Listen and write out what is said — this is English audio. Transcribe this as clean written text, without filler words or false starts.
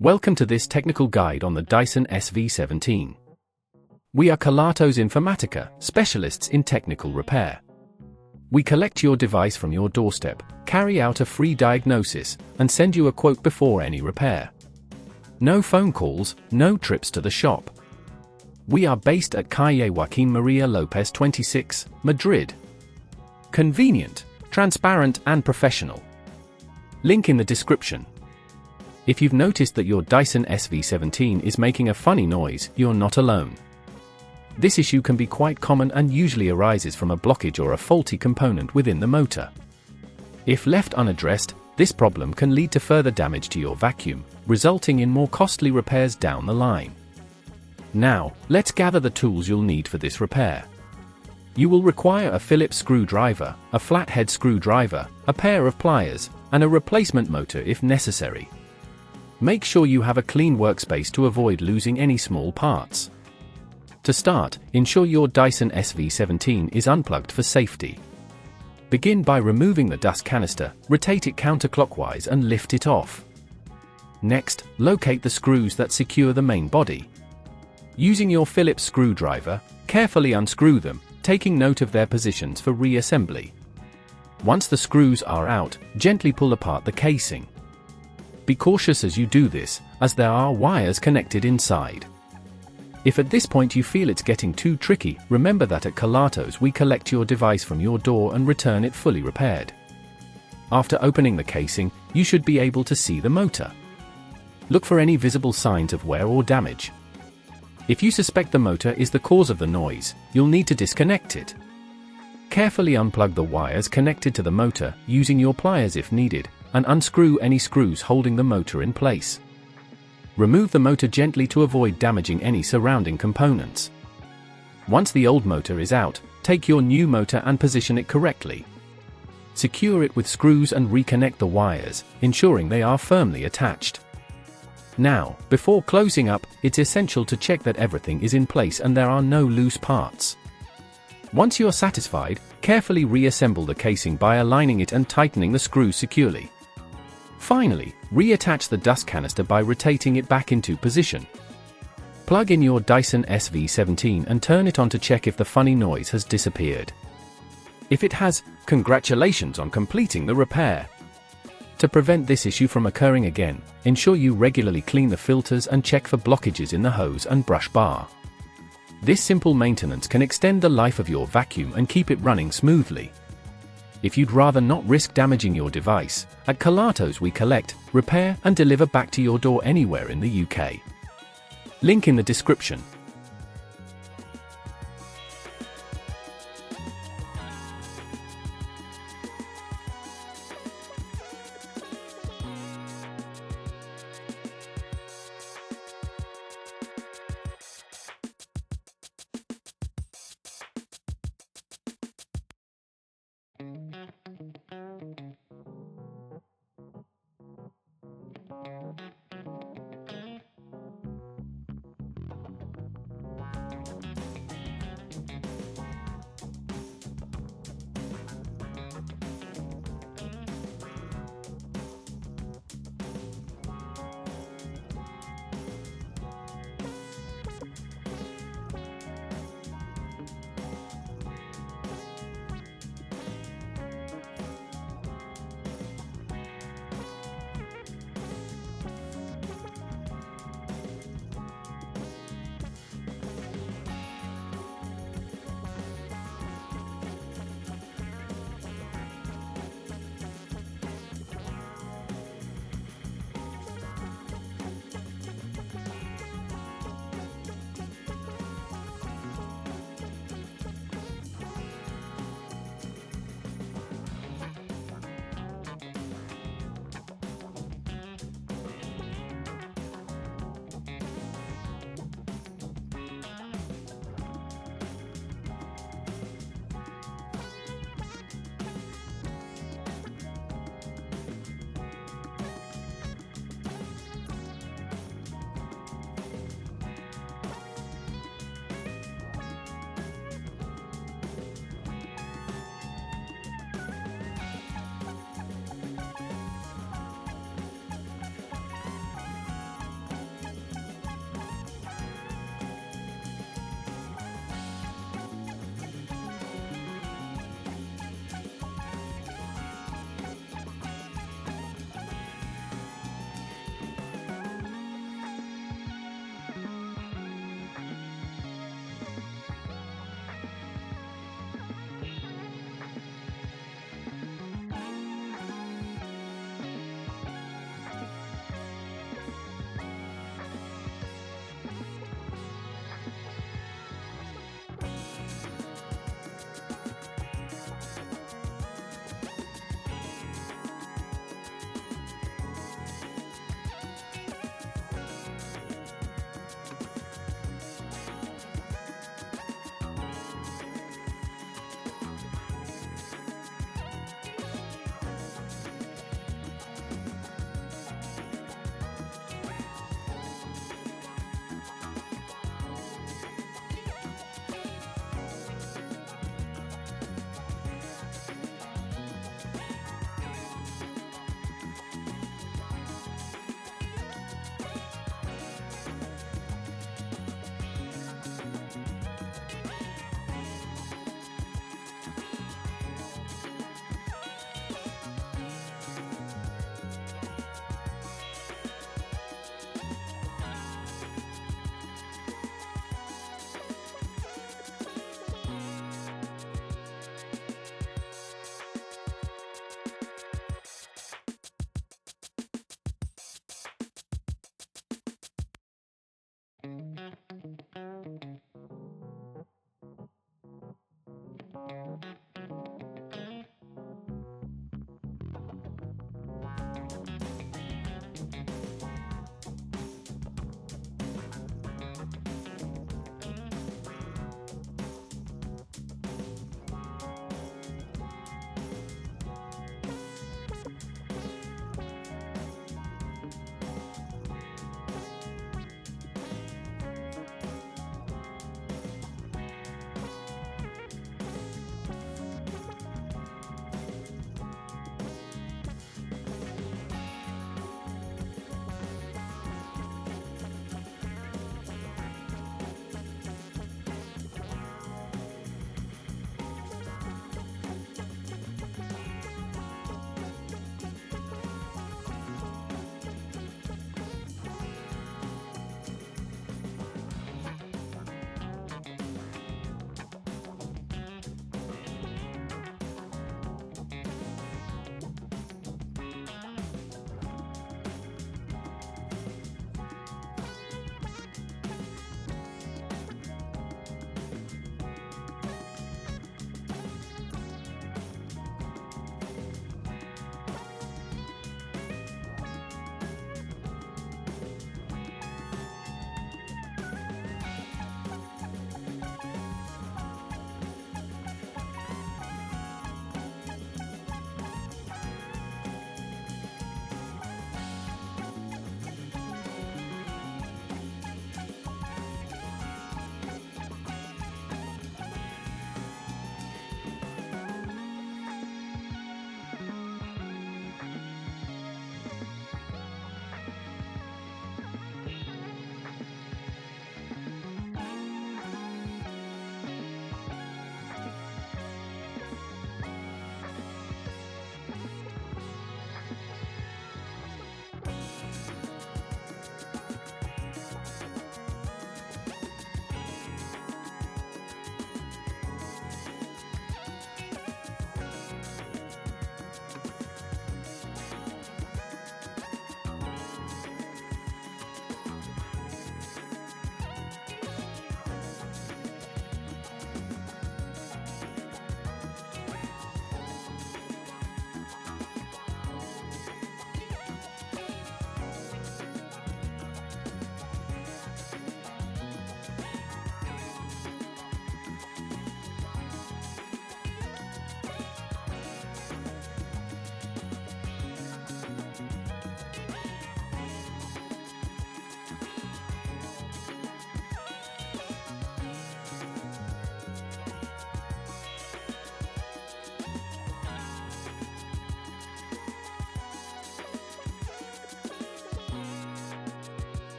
Welcome to this technical guide on the Dyson SV17. We are Kelatos Informatica, specialists in technical repair. We collect your device from your doorstep, carry out a free diagnosis, and send you a quote before any repair. No phone calls, no trips to the shop. We are based at Calle Joaquín María López 26, Madrid. Convenient, transparent and professional. Link in the description. If you've noticed that your Dyson SV17 is making a funny noise, you're not alone. This issue can be quite common and usually arises from a blockage or a faulty component within the motor. If left unaddressed, this problem can lead to further damage to your vacuum, resulting in more costly repairs down the line. Now, let's gather the tools you'll need for this repair. You will require a Phillips screwdriver, a flathead screwdriver, a pair of pliers, and a replacement motor if necessary. Make sure you have a clean workspace to avoid losing any small parts. To start, ensure your Dyson SV17 is unplugged for safety. Begin by removing the dust canister, rotate it counterclockwise and lift it off. Next, locate the screws that secure the main body. Using your Phillips screwdriver, carefully unscrew them, taking note of their positions for reassembly. Once the screws are out, gently pull apart the casing. Be cautious as you do this, as there are wires connected inside. If at this point you feel it's getting too tricky, remember that at Kelatos we collect your device from your door and return it fully repaired. After opening the casing, you should be able to see the motor. Look for any visible signs of wear or damage. If you suspect the motor is the cause of the noise, you'll need to disconnect it. Carefully unplug the wires connected to the motor, using your pliers if needed, and unscrew any screws holding the motor in place. Remove the motor gently to avoid damaging any surrounding components. Once the old motor is out, take your new motor and position it correctly. Secure it with screws and reconnect the wires, ensuring they are firmly attached. Now, before closing up, it's essential to check that everything is in place and there are no loose parts. Once you're satisfied, carefully reassemble the casing by aligning it and tightening the screws securely. Finally, reattach the dust canister by rotating it back into position. Plug in your Dyson SV17 and turn it on to check if the funny noise has disappeared. If it has, congratulations on completing the repair. To prevent this issue from occurring again, ensure you regularly clean the filters and check for blockages in the hose and brush bar. This simple maintenance can extend the life of your vacuum and keep it running smoothly. If you'd rather not risk damaging your device, at Kelatos we collect, repair and deliver back to your door anywhere in the UK. Link in the description.